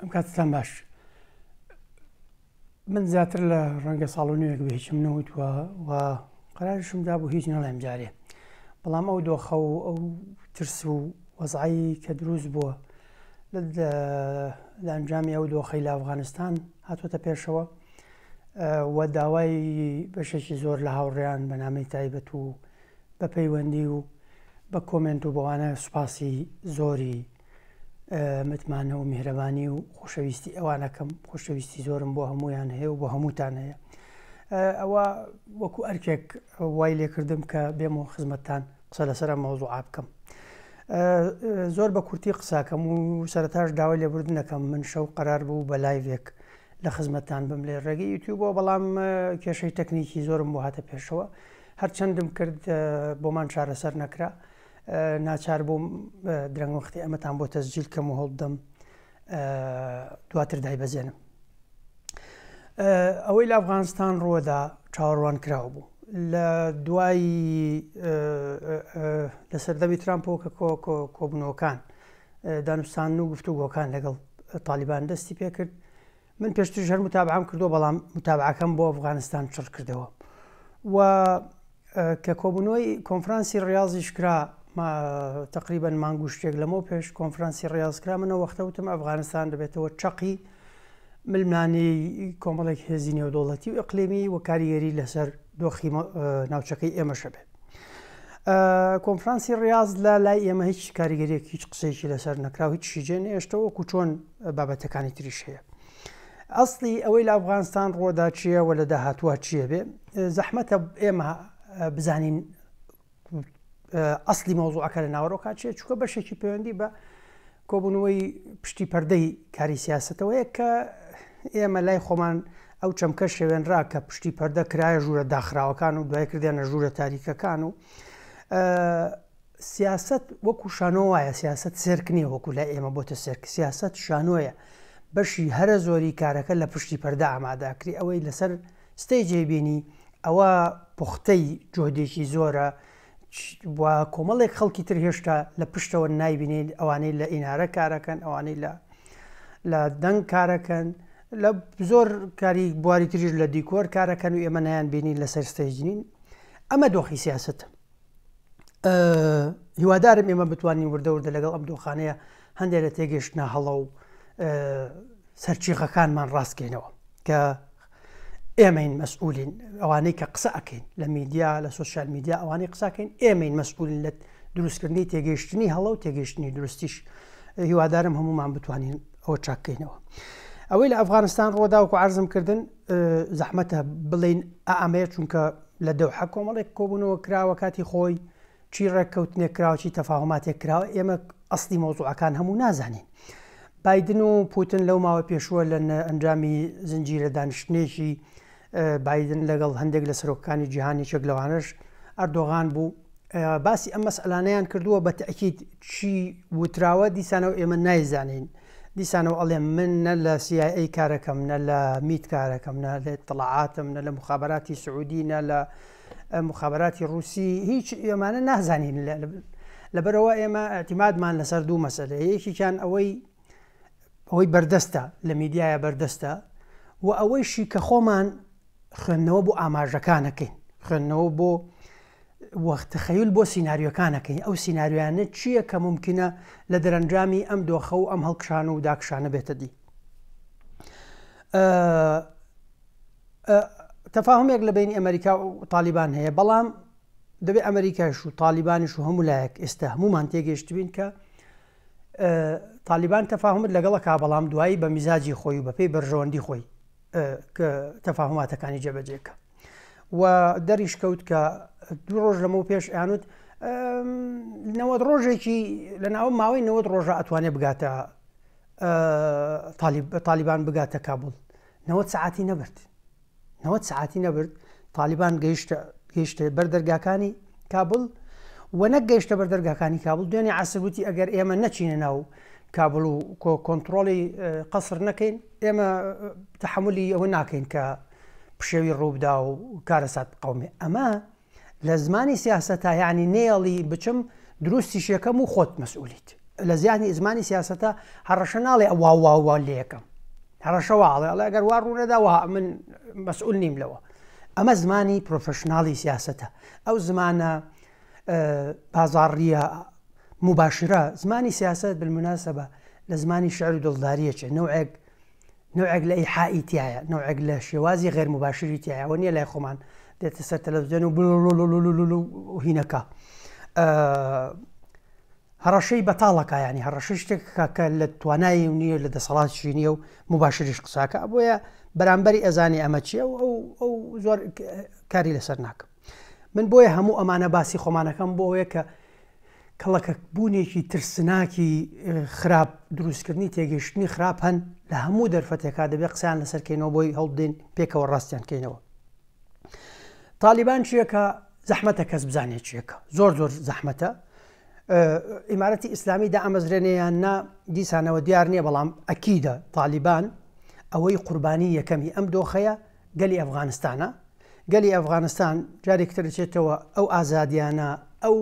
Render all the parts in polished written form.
ئەم کاتتان باش من زیاتر لە ڕەنگە ساڵ و نوێک بە هیچم نەوتوە و قەرارشمدا بوو هیچ نەڵێم جارێ، بەڵام ئەو دۆخە و ئەو ترس و وەزعی کە دروست بووە لە ئەنجامی ئەو دۆخەی لە ئەفغانستان هاتوۆتە پێشەوە و داوای بەشێکی زۆر لە هاوڕێیان بە نامەی تایبەت و بە پەیوەندی و بە کۆمنت و بەوانە سوپاسی زۆری متمانە و میهرەبانی و خۆشەویستی ئەوانەکەم، خۆشەویستی زۆرم بۆ هەمویان هەیە و بۆ هەمووتان هەیە. ئەوە وەکو ئەرکێک وای لێکردم کە بێمەوە خزمەتتان قسە لەسەر مەوزوعا بکەم. زۆر بە کورتی قساکەم و سەرەتاش داوای لێبوردنەکەم من شەو قەرار بوو بە لایڤێک لە خزمەتتان بم لێ ڕێگەی یوتیوبەوە، بەڵام کێشەی تەکنیکی زۆرم بۆ هاتە پێشەوە، هەرچەندم کرد بۆمان چارەسەر نەکرا، ناچار بووم درەنگ وەختی ئەمەتان بۆ تەسجیل کەم و هەڵدەم دواتر دایبەزێنم. ئەوەی لە ئەفغانستان ڕۆدا چاوەڕوان کراوە بوو لە دوای لە سەردەمی ترامپەوە کە کۆبنەوەکان دانوستان و گفتوگۆکان لەگەڵ تالیبان دەستی پێ کرد. من پێشتر هەر متابعەم کردو، بەڵام متابعەکەم بۆ ئەفغانستان چڕ کردەوە و کە کۆبوونەوەی کۆنفرانسی ڕاضیش کرا تقریبا مانگوشتێک لەمەوە پێش کۆنفرانسی ڕاضکرا، منەوە وەختەوتم ئەفغانستان دەبێتەوە چەقی ململانی کۆمەڵێک هێزی نێودەوڵەتی و ئەقلیمی و کاریگەری لەسەر دۆخی ناوچەکەی ئێمەشە بێت. کۆنفرانسی ڕاض لە لای ئێمە هیچ کاریگەریەک هیچ قسەیەکی لەسەر نەکرا و هیچ شیجێن هێشتەوە وەکو چۆن بابەتەکانی تریش هەیە. ئەسڵی ئەوەی لە ئەفغانستان ڕۆدا چییە و لە داهاتووە چییە بێ، زەحمەتە ئێمە بزانین ئەسلی مەوزوعەکە لە ناوەڕۆکات چیە، چونکە بەشێکی پەیوەندی بە کۆبوونەوەی پشتی پەردەی کاری سیاسەتەوەیە کە ئێمە لای خۆمان ئەو چەمکە شێوێنرا کە پشتی پەردە کرایە ژوورە داخراوەکان و دوای کردیانە ژوورە تاریکەکان و سیاست وەکو شانۆ وایە، سیاست سێرکنی وەکو لای ئێمە بۆتە سێرک، سیاست شانۆیە، بەشی هەرە زۆری کارەکە لە پشتی پەردە ئامادەکری، ئەوەی لەسەر ستەیجێ بینی ئەوە پوختەی جۆدێکی زۆرە و کۆمەڵێک خەڵکی تر هێشتا لە پشتەوە نایبینێت، ئەوانەی لە ئینارە کارەکەن، ئەوانەی لە دەنگ کارەکەن، لە زۆر کاری بواری تریش لە دیکۆر کارەکەن و ئێمە نیان بینین لەسەر ستەیجنین. ئەمە دۆخی سیاستە. هیوادارم ئێمە بتوانین وردەوردە لەگەڵ ئەم دۆخانەیە هەندێک لە تێگەشتنە هەڵە و سەرچیخەکانمان ڕاستکەینەوە کە ئێمەین مەسئولین، ئەوانەی کە قسە ئەکەین لە میدیا لە سوسیال میدیا ئەوانەی قساکەین ئێمەین مەسئولین لە دروستکردنی تێگەشتنی هەڵە و تێگەشتنی درستیش. هیوادارم هەمومان بتوانین ئەوە چاکەینەوە. ئەوەی لە ئەفغانستان ڕۆدا وەکو عەرزم کردن زەحمەتە بڵین ئەمەیە، چونکە لە دەوحە کۆمەڵێک کۆبوونەوە کراوە کاتی خۆی، چی ڕێککەوتنێک کراوە، چی تەفاهماتێک کراوە، ئێمە ئەسڵی مەوزوعەکان هەموو نازانین. بایدن و پوتن لەو ماوە پێشووە لە ئەنجامی زنجیرە دانیشتنێکی بایدن لەگەڵ هەندێک لە سەرۆکەکانی جیهانی چەک لەوانش ئەردۆغان بوو، باسی ئەم مەسئلانەیان کردووە بە تەئکید چی وتراوە دیسانەوە ئێمە نایزانین، دیسانەوە ئەڵێم من نە لە CIA کارەکەم، نە لە میت کارەکەم، نە لە ئیطلاعاتم، نە لە مخابراتی سعودی، نە لە مخابراتی رووسی، هیچ ئێمانە نازانین. لەبەرەوە ئێمە ئەتیمادمان لەسەر دوو مەسەلە، یەکێکیان ئەوەی بەردەستە لە میدیایە بەردەستە و ئەوەیشی کە خۆمان خوێندنەوە بۆ ئاماژەکانەکەین، خوێندنەوە بۆ وەختەخەیول بۆ سیناریۆکانەکەین، ئەو سیناریویانە چییە کە ممکنە لە دەرەنجامی ئەم دۆخە و ئەم هەڵکشانە و داکشانە بێتە دی. تەفاهمێک لە بینی ئەمریکا و تالیبان هەیە، بەڵام دەبێت ئەمریکاش و تالیبانیش و هەموو لایەک ئێستا هەمومان تێگەیشتبین کە تالیبان تەفاهمت لەگەڵەکە، بەڵام دوایی بە میزاجی خۆی و بەپێی بەرژەوەندی خۆی کە تەفاهماتەکانی جێبەجێکە و دەریش کەوت کە دوو ڕۆژ لەمەوە پێش ئەیانوت 90 ڕۆژێکی لە ناوە ماوەی 90 ڕۆژە ئەتوانێت بگاتە تالیبان بگاتە کابل. 90 سعاتی نەبرد، 90 سعاتی نەبرد تالیبان گەیشتە بەردەرگاکانی کابل و نەگەیشتە بەردەرگاکانی کابل. دوێنێ عەسر ئەگەر ئێمە نەچینە ناو کابل و کۆنتترۆلی قەسر نەکەین، ئێمە تەحملی ئەوە ناکەین کە پشێوی ڕووبدا و کارەسات قەومێ. ئەمە لە زمانی سیاسەتە، یعنی نێڵی بچم دروستی شەکەم و خۆت مەسئولیت، لە زیانی زمانی سیاسەتە هەڕەشە ناڵێ ئەوا لێ یەکەم هەڕەشەواڵێ ئەڵێ ئەگەر وا ڕوونەداوە من مەسئول نیم لەوە. ئەمە زمانی پرۆفشناڵی سیاسەتە. ئەو زمانە بازاڕیە مباشرە. زمانی سیاست بالمناسبە لە زمانی شعر و دڵداریەکە نوعێک لە ئیحائی تایە، نوعێک لە شێوازی غێر مباشری تایە. ئەوە نییە لای خۆمان دێتە سەر تەلەڤیزیۆن و هینەکە هەڕەشەی بەتاڵەکە، ینی هەڕەشەی شتێکە کە لە توانایی و نییە لە دەسەڵاتشی نییە و مباشریش قساکە بۆیە بەرامبەری ئەزانی ئەمە چییە و ئەو زۆر کاری لەسەر ناکەم. من بۆیە هەموو ئەمانە باسی خۆمانەکەم بۆیە کە کەڵەکە بوونێکی ترسناکی خراپ دروستکردنی تێگەیشتنی خراپ هەن لە هەموو دەرفەتێکا دەبێت قسەیان لەسەرکەینەوە بۆی هەڵدێن پێکەوە ڕاستیان کەینەوە. تالیبان چیەکە؟ زەحمەتە کەس بزانێت چیەکە، زۆر زەحمەتە. ئیمارەتی ئیسلامی دا ئەمەزرێنەیان نا دیسانەوە دیار نییە، بەڵام ئەکیدە تالیبان ئەوەی قوربانی یەکەمی ئەم دۆخەیە گەلی ئەفغانستانە. گەلی ئەفغانستان جارێکتر دەچێتەوە ئەو ئازادیانە، ئەو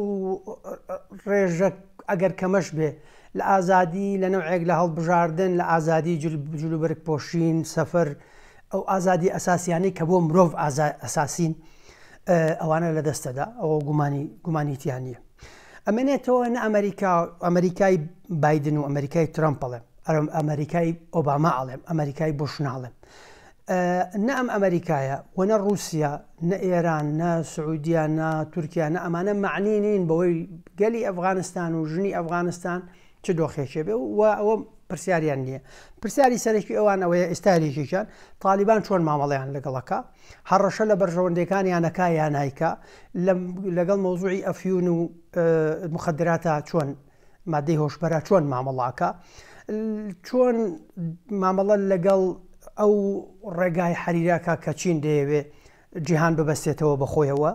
ڕێژە ئەگەر کەمەش بێ لە ئازادی لە نەوعێک لە هەڵبژاردن، لە ئازادی جلوبەرگ پۆشین سەفەر، ئەو ئازادی ئەساسیانەی کە بۆ مرۆڤ ئەساسین ئەوانە لە دەستەدا، ئەوە گومانیتیان نیە. ئەمێنێتەوە نە ئەمریکای بایدن و ئەمریکای ترامپ ئەڵێم، ئەمریکای ئۆباما ئەڵێم، ئەمریکای بوش ناڵێم. نە ئەم ئەمریکایە و نە رووسیا، نە ئێران، نە سعودیا، نە تورکیا، نە ئەمانە معنی نین بەوەی گەلی ئەفغانستان و ژنی ئەفغانستان چ دۆخێکێ بێ و ئەوە پرسیاریان نییە. پرسیاری سەرەکی ئەوان ئەوەیە ئێستاریێکیان تالیبان چۆن مامەڵەیان لەگەڵەکە، هەڕەشە لە بەرژەوەندەکانیانەکە یان نایکە، لەگەڵ مۆزوعی ئەفیون و مخدراتە چۆن مادەی هۆشبەرە چۆن مامەڵاکە، چۆن مامەڵە لەگەڵ ئەو ڕێگای حەریراکە کە چین دەیەوێ جیهان ببەستێتەوە بەخۆیەوە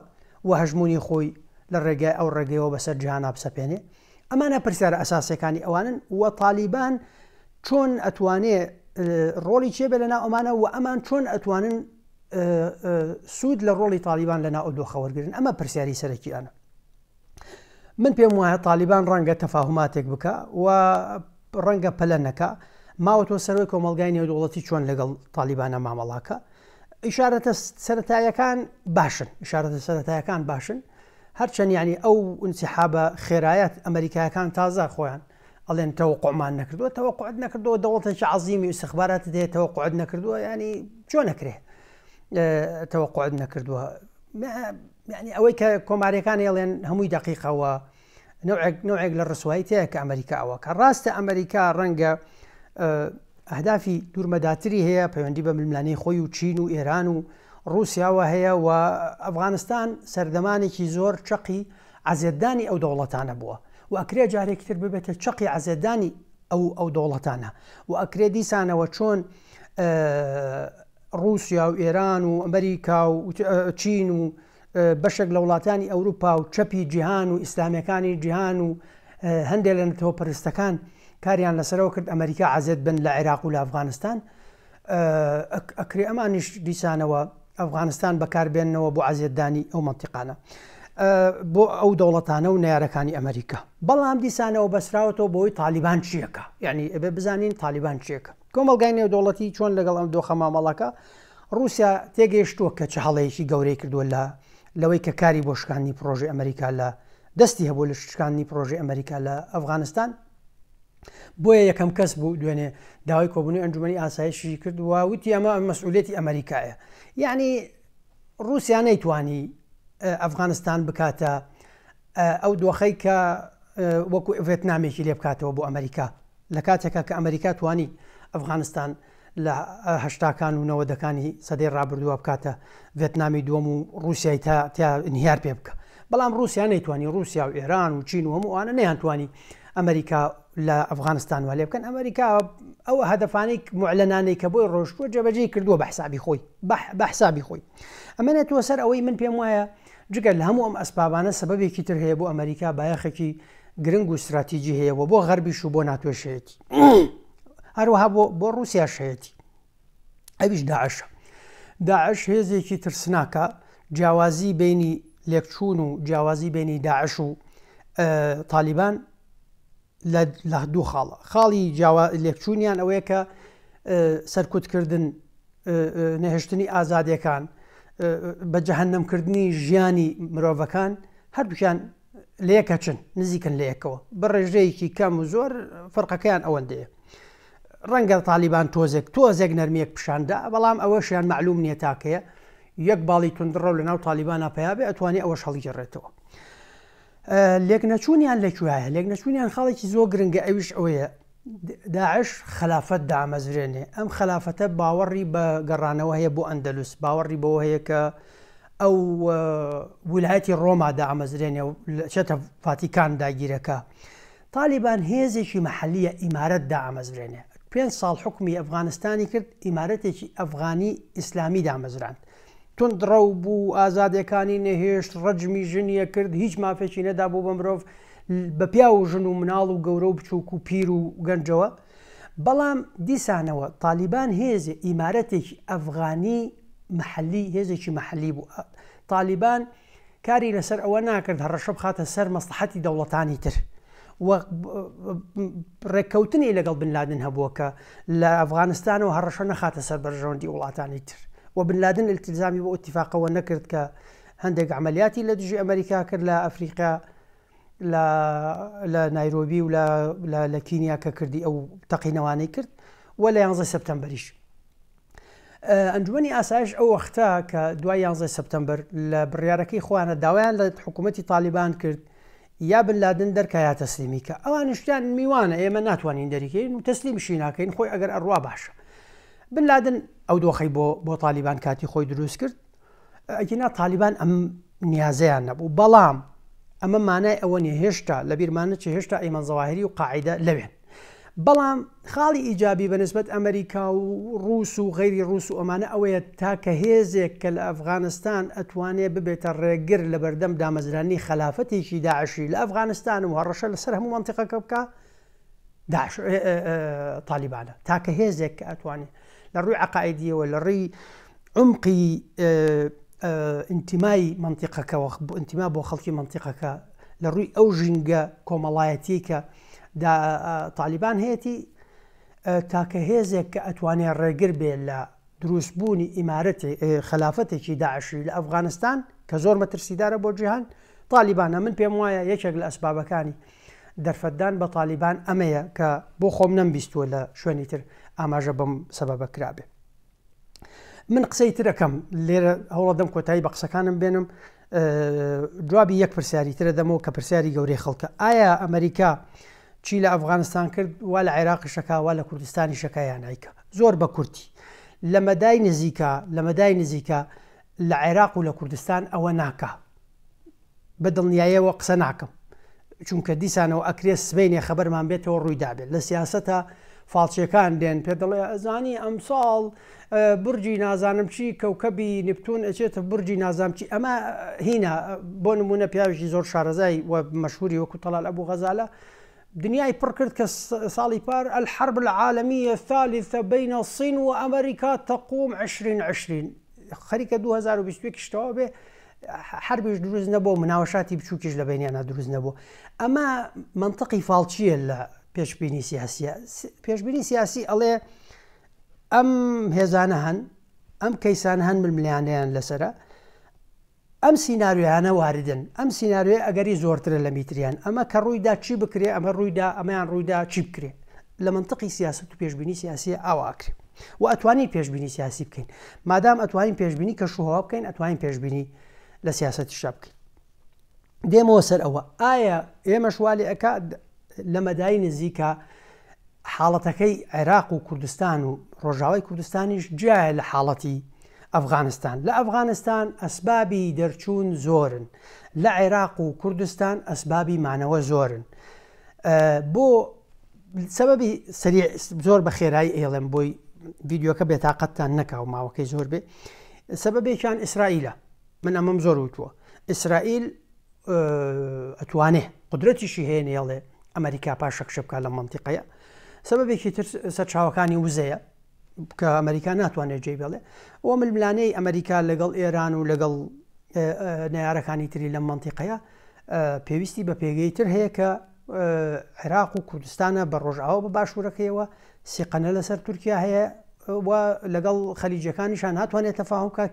و هەژمونی خۆی لە ڕێگای ئەو ڕێگەیەوە بەسەر جیهانا بسەپێنێ. ئەمانە پرسیارە ئەساسیەکانی ئەوانن و تالیبان چۆن ئەتوانێ ڕۆڵی چێبێ لەناو ئەمانە و ئەمان چۆن ئەتوانن سوود لە ڕۆڵی تالیبان لەناو دۆخەوەرگرن. ئەمە پرسیاری سەرەکییانە. من پێم وایە تالیبان ڕەنگە تەفاهماتێک بکە و ڕەنگە پەلە نەکە، ماوەتەوە سەرۆی کۆمەلگای نێودوڵەتی چۆن لەگەڵ تالیبانە مامەڵاکە. ئیشارەتە سەرەتایەکان باشن، هەرچەند ینی ئەو انسحابە خێرایەت ئەمریکایەکان تازە خۆیان ئەڵێن تەوەقوعمان نەکردووە، تەوەقوعت نەکردووە، دەوڵەتێکی عەزیمی و استخبارات دێت تەوەقوعت نەکردووە، ینی چۆن نەکرێ تەوەقوعت نەکردووە. ینی ئەوەی کە کۆماریەکانی ئەڵێن هەمووی دەقیقەوە نوعێک لە ڕسوایی تەیە کە ئەمریکا ئەوە کە ڕاستە ئەمریکا ڕەنگە ئەهدافی دوورمەداتری هەیە پەیوەندی بە ململانەی خۆی و چین و ئێران و رووسیاوە هەیە و ئەفغانستان سەردەمانێکی زۆر چەقی عەزێدانی ئەو دەوڵەتانە بووە و ئەکرێ جارێکتر ببێتە چەقی عەزێدانی ئەو دەوڵەتانە و ئەکرێ دیسانەوە چۆن رووسیا و ئێران و ئەمریکا و چین و بەشێک لە وڵاتانی ئەوروپا و چەپی جیهان و ئیسلامیەکانی جیهان و هەندێک لە نەتەوە پەرستەکان کاریان لەسەرەوە کرد ئەمریکا عەزێت بن لە عێراق و لە ئەفغانستان. ئەکرێ ئەمانیش دیسانەوە ئەفغانستان بەکاربێنەوە بۆ عەزێتدانی ئەو مەنتیقانە بۆ ئەو دەوڵەتانە و نارەکانی ئەمریکا. بەڵام دیسانەوە بەسراوەتەوە بۆی تالیبان چیەکە، یعنی ئەبێ بزانین تالیبان چیەکە. کۆمەلگای نێودوڵەتی چۆن لەگەڵ ئەم دۆخە مامەڵەکە رووسیا تێگەیشتووە کە چه هەڵەیەکی گەورەی کردووە لەوەی کە کاری بۆ شکاندنی پرۆژەی ئەمریکا لە دەستی هەبوو لە شکاندنی پرۆژەی ئەمریکا لە ئەفغانستان. بۆیە یەکەم کەس بوو دوێنێ داوای کۆبوونی ئەنجومەنی ئاسایشی کرد و وتی ئەمە مەسئولێتی ئەمریکایە. یعنی رووسیا نەیتوانی ئەفغانستان بکاتە ئەو دۆخەی کە وەکو ڤێتنامێکی لێ بکاتەوە بۆ ئەمریکا لە کاتێکە کە ئەمریکا توانی ئەفغانستان لە هەشتاکان و نەوەدەکانی سەدەی ڕابردووە بکاتە ڤێتنامی دووەم و رووسیای تا انهیار پێ بکە. بەڵام رووسیا نەیتوانی، رووسیا و ئێران و چین و هەمووانە نەیانتوانی ئەمریکا لە ئەفغانستان وا لێ بکەن. ئەمریکا ئەو هەدەفانەی معلەنانەی کە بۆی ڕۆشتووە جێبەجێ کردووە بە حسابی خۆی. ئەمەنێتوە سەر ئەوەی من پێم وایە جگەر لە هەموو ئەم ئەسبابانە سەبەبێکی تر هەیە بۆ ئەمریکا بایەخێکی گرنگ و استراتیجی هەیە و بۆ غەربیش و بۆ ناتۆشەیەتی هەروەها بۆ رووسیا شەیەتی ئەویش داعش هێزێکی ترسناکە، جیاوازی بینی لێکچوون و جیاوازی بینی داعش و تالیبان لە دوو خاڵی لێکچوونیان ئەوەیە کە سەرکوتکردن نەهێشتنی ئازادیەکان بە جەهەنەمکردنی ژیانی مرۆڤەکان هەردووکیان لەیەکەچن نزیکن لە یەکەوە بە ڕێژەیەکی کەم و زۆر فەرقەکەیان ئەوەندەیە ڕەنگە تالیبان تۆزێک نەرمیەک پیشاندا بەڵام ئەوەشیان معلوم نییە تاکەیە یەک باڵی توندڕە لە ناو تالیبانە پێیابێ ئەتوانێت ئەوەش هەڵگەڕێتەوە لێک نەچوونیان لەکوایە لێک نەچوونیان خاڵێکی زۆر گرنگە ئەویش ئەوەیە داعش خلافەت دامەزرێنێ ئەم خلافەتە باوەڕی بە گەڕانەوە هەیە بۆ ئەندەلوس باوەڕی بەوە هەیە کە ئەو ویلایەتی ڕۆما دامەزرێنێ و چێتە ڤاتیکان داگیرەکە تالیبان هێزێکی مەحەلیە ئیمارەت دامەزرێنێ 5 ساڵ حکومی ئەفغانستانی کرد ئیمارەتێکی ئەفغانی ئیسلامی دامەزراند توندڕە و بوو ئازادەکانی نەهێشت ڕەجمی ژنیە کرد هیچ مافێکی نەدا بوو بە مرۆڤ بە پیا و ژن و مناڵ و گەورە و بچووک و پیر و گەنجەوە بەڵام دیسانەوە تالیبان هێزێ ئیمارەتێکی ئەفغانی محلی هێزێکی محلی بوو تالیبان کاری لەسەر ئەوە ناکرد هەڕەشە بخاتە سەر مەسلحەتی دەوڵەتانی تر ڕێککەوتنی لەگەڵ بنلادن هەبووە کە لە ئەفغانستانەوە هەڕەشە نەخاتە سەر بەرژەوەندی وڵاتانی تر و بنلادن التزامی بۆ ئۆتیفاقەوە نەکرد کە هەندێک عملیاتی لە دژی ئەمریکا کرد لە ئەفریقا لە نایرۆبی و لە کینیا کە کردی ئەو تەقینەوانەی کرد و لە 11 سەپتەمبەریش ئەنجومەنی ئاسایش ئەو وەختە کە دوای 11 سەپتەمبەر لە بڕیارەکەی خۆیانە داوایان لە حکوومەتی تالیبان کرد یا بنلادن دەرکایە تەسلیمی کە ئەوانشتیان میوانە ئێمە ناتوانین دەریکەین و تەسلیمیشی ناکەین خۆی ئەگەر ئەڕوا باشە بنلادن ئەو دۆخەی بۆ تالیبان کاتی خۆی دروست کرد ئەگینا تالیبان ئەم نیازەیان نەبوو بەڵام ئەمە مانای ئەوە نیە هێشتا لە بیرمانە چ هێشتا ئەیمەن زەواهری و قاعیدە لەوێن بەڵام خاڵی ئیجابی بەنسبەت ئەمریکا و ڕووس و غەیری ڕووس و ئەمانە ئەوەیە تاکە هێزێک کە لە ئەفغانستان ئەتوانێت ببێتە ڕێگر لە بەردەم دامەزرانی خلافەتێکی داعشی لە ئەفغانستان و هەڕەشە لەسەر هەموو منتیقەکە بکە تالیبانە تاکە هێزێک کە ئەتوانێت لە ڕووی عقائیدیەوە لە ڕووی عمقی ئینتیمای منتیقەکەەوە ئینتیما بۆ خەڵکی منتیقەکە لە ڕووی ئەو ژینگە کۆمەڵایەتی کە تالیبان هەیەی تاکە هێزێک کە ئەتوانێت ڕێگر بێت لە دروستبوونی ئیمارەتی خلافەتێکی داعشی لە ئەفغانستان کە زۆر مەترسیدارە بۆ جیهان تالیبانە من پێم وایە یەکێک لە ئەسبابەکانی دەرفەتدان بە تالیبان ئەمەیە کە بۆ خۆم نەمبیستووە لە شوێنی تر ئاماژە بەم سەبەبە کرابێ من قسەی ترەکەم لێرە هەوڵە دەم کۆتایی بە قسەکانم بێنم جوابی یەک پرسیاری ترە دەمەوە کە پرسیاری گەورەی خەڵکە ئایا ئەمریکا چی لە ئەفغانستان کرد وا لە عێراقی شەکا وا لە کوردستانی شەکایان نیکە زۆر بە کورتی لە مەدای نزیکە لە عێراق و لە کوردستان ئەوە ناکە بە دڵنیاییەوە قسە ناکەم چونکە دیسانەوە ئەکرێ سبەینێ خەبەرمان بێتەوە ڕوویدابێت لە سیاسەتە فاڵچیەکان دێن پێ دەڵێ ئەزانی ئەمساڵ برجی نازانم چی کەوکەبی نپتون ئەچێتە برجی نازام چی ئەمە هینە بۆ نمونە پیاوێکی زۆر شارەزای و مەشهوری وەکو تەڵال ئەبوو غەزالە دنیای پڕ کرد کە ساڵی پار الحرب العالمية الثالثة بين الصين وأمريكا تقوم 2020 خەریکە 2021 شتەوە بێ حربیش دروست نەبوو مناوەشاتی بچووکیش لە بینیانە دروست نەبوو ئەمە منطقی فاڵچیە لە پێشبینی سیاسیە پێشبینی سیاسی ئەڵێ ئەم هێزانە هەن ئەم کەیسان هەن ملیانیان لەسرە ئەم سینناریویانە واردن ئەم سینناریوی ئەگەری زۆرترە لە میتریان ئەمە کە ڕوویدا چی بکرێ ئەمە ڕوویدا ئەمەیان ڕوویدا چی بکرێ لە منطقی سیاست و پێشبینی سیاسی ئاواکرێ و ئەتوانین پێشبینی سیاسی بکەین مادام ئەتوانین پێشبینی کە شوهەوە بکەین ئەتوانین پێشبینی لە سیاسەتی شا بکەین دێمەوە سەر ئەوە ئایا ئێمە شوالی ئەکا لە مەدای نزیکە حاڵەتەکەی عێراق و کوردستان و ڕۆژاوای کوردستانیش جایە لە حاڵەتی ئەفغانستان لە ئەفغانستان ئەسبابی دەرچوون زۆرن لە عێراق و کوردستان ئەسبابی مانەوە زۆرن بۆ سەبەبی سەریع زۆر بە خێرایی ئێڵێم بۆی ڤیددیۆکە بێتاقەتتان نەکاو ماوەکەی زۆر بێ سەبەبێکیان ئیسرائیلە من ئەمەم زۆر وتووە ئیسرائیل ئەتوانێ قدرەتیشی هەیە نێڵێ ئەمریکا پاشەکشە بکات لە منتیقەیە سەبەبێکی تر سەرچاوەکانی وزەیە کە ئەمریکا ناتوانێت جێ بێڵێ ئەوە ململانەی ئەمریکا لەگەڵ ئێران و لەگەڵ نەیارەکانی تری لەم منتیقەیە پێویستی بە پێگەی تر هەیە کە عێراق و کوردستانە بە ڕۆژئاوا بە باشوورەکەیەوە سیقەنە لەسەر تورکیا هەیە و لەگەڵ خەلیجەکانیشان ناتوانێت تەفاهمکە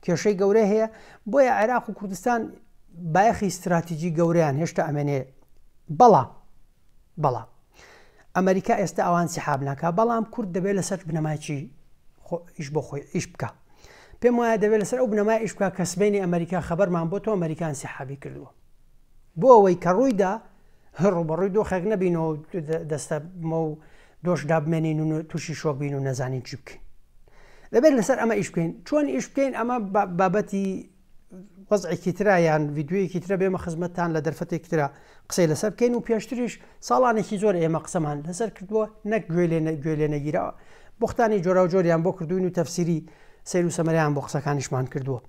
کێشەی گەورەی هەیە بۆیە عێراق و کوردستان بایەخی استراتیجی گەورەیان هێشتا ئەمێنێ بەڵام ئەمریکا ئێستا ئەوان سیحاب ناکا بەڵام کورد دەبێت لەسەر بنەمایکی ئیش بۆ خۆی ئیش بکە پێم وایە دەبێت لەسەر ئەو بنەمای ئیش بکە کە سبەینی ئەمریکا خەبەرمان بۆ تۆ ئەمریکان سیحابی کردووە بۆ ئەوەی کە ڕوویدا ڕوبەڕووی دۆخێک نەبینەوە دەستە و دۆشدا بمێنین و تووشی شۆک بین و نەزانین چی بکەین دەبێت لەسەر ئەمە ئیش بکەین چۆن ئیش بکەین ئەمە بابەتی وەزعێکی ترە یان ڤیددیوەیەکی ترە بێمە خزمەتتان لە دەرفەتێکی ترە قسەی لەسەر بکەین و پێشتریش ساڵانێکی زۆر ئێمە قسەمان لەسەر کردووە نەک گوێ لێ نەگیرەوە بۆختانی جۆرا و جۆریان بۆ کردوین و تەفسیری سیر و سەمەریان بۆ قسەکانیشمان کردووە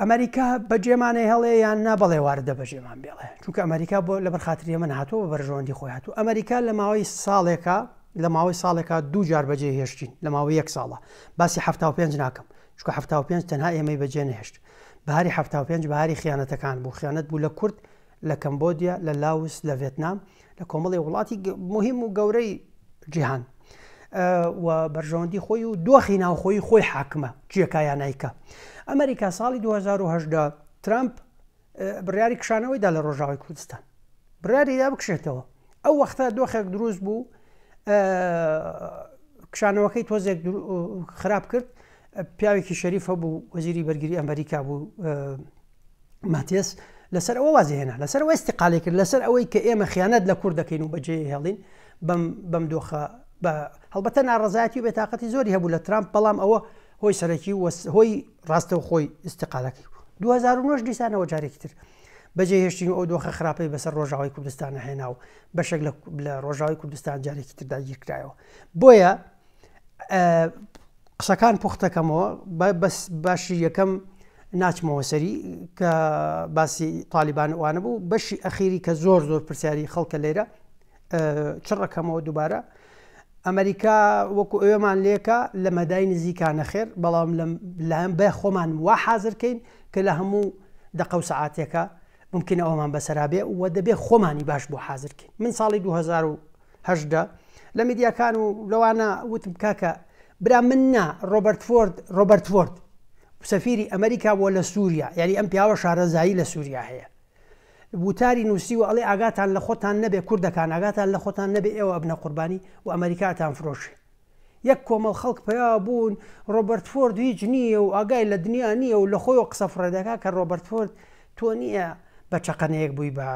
ئەمریکا بەجێمانەی هەڵێ یان نابڵێ واردە بەجێمان بێڵێ چونکە ئەمریکا بۆ لە بەرخاتری ئێمە هاتووە بە بەرژەوەندی خۆی هاتوو ئەمریکا لە ماوەی ساڵێکا دوو جار بەجێ هێشتین لە ماوەی 1 ساڵە باسی 75 ناکەم چونکە 75 تەنها ئێمەی بەجێ نەهێشت بەهاری 75 بەهاری خیانەتەکان بوو خیانەت بوو لە کورد لە کەمبۆدیا لە لاوس لە ڤێتنام لە کۆمەڵی وڵاتی مهم و گەورەی جیهان و بەرژەوەندی خۆی و دۆخی ناوخۆی خۆی حاکمە جیەکایان نیکە ئەمریکا ساڵی 2010 ترامپ بڕیاری کشانەوەیدا لە ڕۆژاوای کوردستان بڕیاریدا بکشێتەوە ئەو وەختە دۆخێک دروست بوو کشانەوەکەی تۆزێک خراپ کرد پیاوێکی شەریفە بوو وەزیری بەرگری ئەمریکا بوو ماتیس لەسەر ئەوە وازێهێنا لەسەر ئەوە استیقالی کرد لەسەر ئەوەی کە ئێمە خیانەت لە کوور دەکەین و بەجێ هێڵین بەم دۆخە هەڵبەتە ناڕەزایەتی و بێتاقەتی زۆری هەبوو لە ترامپ بەڵام ئەوە هۆی سەرەکی هۆی ڕاستەوە خۆی استیقالەکەی 2009 دیسانەوە جارێکی تر بەجێ هێشتین و ئەو دۆخە خراپەی بەسەر ڕۆژاوای کوردستانە هێنا و بەشێک لە ڕۆژاوای کوردستان جارێکی تر داگیرکرایەوە بۆیە قسەکان پوختەکەمەوە باشی یەکەم ناچمەوە سەری کە باسی تالیبان وانە بوو بەشی ئەخیری کە زۆر پرسیاری خەڵکە لێرە چڕەکەمەوە دووبارە ئەمریکا وەکو ئێوەمان لێکە لە مەدای نزیکانە خێر بەڵام لەم بە خۆمان وا حازرکەین کە لە هەموو دقە و سەعاتێکە ممکنە ئەومان بەسەرابێ و دەبێ خۆمانی باش بۆ حازرکەین من ساڵی 2010 لە میدیاکان و لەوانە وتم کاکە برا من نا ڕۆبەرت فۆرد سەفیری ئەمریکا بۆ لە سووریا یعنی ئەم پیاوە شارەزایی لە سووریا هەیە وتاری نووسی و ئەڵێ ئاگاتان لە خۆتان نەبێ کوردەکان ئاگاتان لە خۆتان نەبێ ئێوە ئەبنە قوربانی و ئەمریکاتان فرۆشی یەک کۆمەڵ خەڵک پیا بوون ڕۆبەرت فۆرد هیچ نییە و ئاگای لە دنیا نییە و لە خۆی قسە فڕێدەکە کە ڕۆبەرت فۆرد تۆ نییە بە چەقەنەیەک بووی بە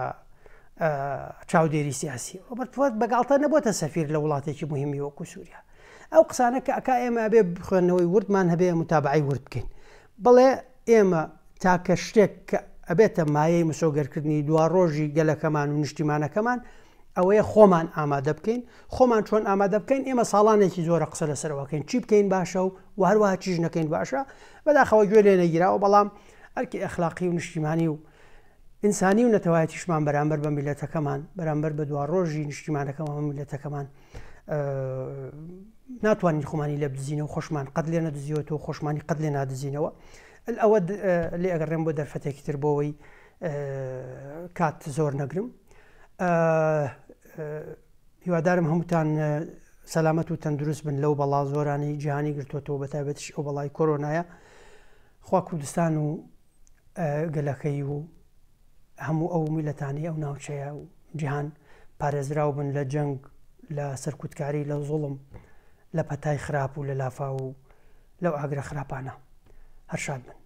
چاودێری سیاسی ڕۆبەرت فۆرد بەگاڵتە نەبووتە سەفیر لە وڵاتێکی مهمی وەکو سووریا ئەو قسانە کە ئەکا ئێمە بێ بخوێنەوەی وردمان هەبێ متابعی ورد بکەین بڵێ ئێمە تاکە شتێک کە ئەبێتە مایەی مسۆگەرکردنی دوا ڕۆژی گەلەکەمان و نیشتیمانەکەمان ئەوەیە خۆمان ئامادە بکەین خۆمان چۆن ئامادە بکەین ئێمە ساڵانێکی زۆرە قسە لەسەرەوەکەین چی بکەین باشە و هەروەها چیش نەکەین باشە بەداخەوە گوێ لێ نەگیراوە بەڵام ئەرکی ئەخلاقی و نیشتیمانی و ئینسانی و نەتەوایەتیشمان بەرامبەر بە میلەتەکەمان بەرامبەر بە دوا ڕۆژی نیشتیمانەکەمان میلەتەکەمان ناتوانین خۆمانی لێ بدزینەوە خۆشمان قەت لێ نەدزیەوەەوە خۆشمانی قەت لێ نادزینەوە ئەوە لێ ئەگەڕێم بۆ دەرفەتێکی تر بۆەوەی کات زۆر نەگرم هیوادارم هەمووتان سەلامەت و تەندروست بن لەو بەڵا زۆرانی جیهانی گرتوۆتەوە بەتایبەتش ئەو بەڵای کۆرۆنایە خوا کوردستان و گەلەکەی و هەموو ئەو میلەتانی ئەو ناوچەیە و جیهان پارێزراو بن لە جەنگ لە سەرکوتکاری لە زوڵم لە پەتای خراپ و لە لافا و لەو ئاگرە خراپانە هەر شاد بن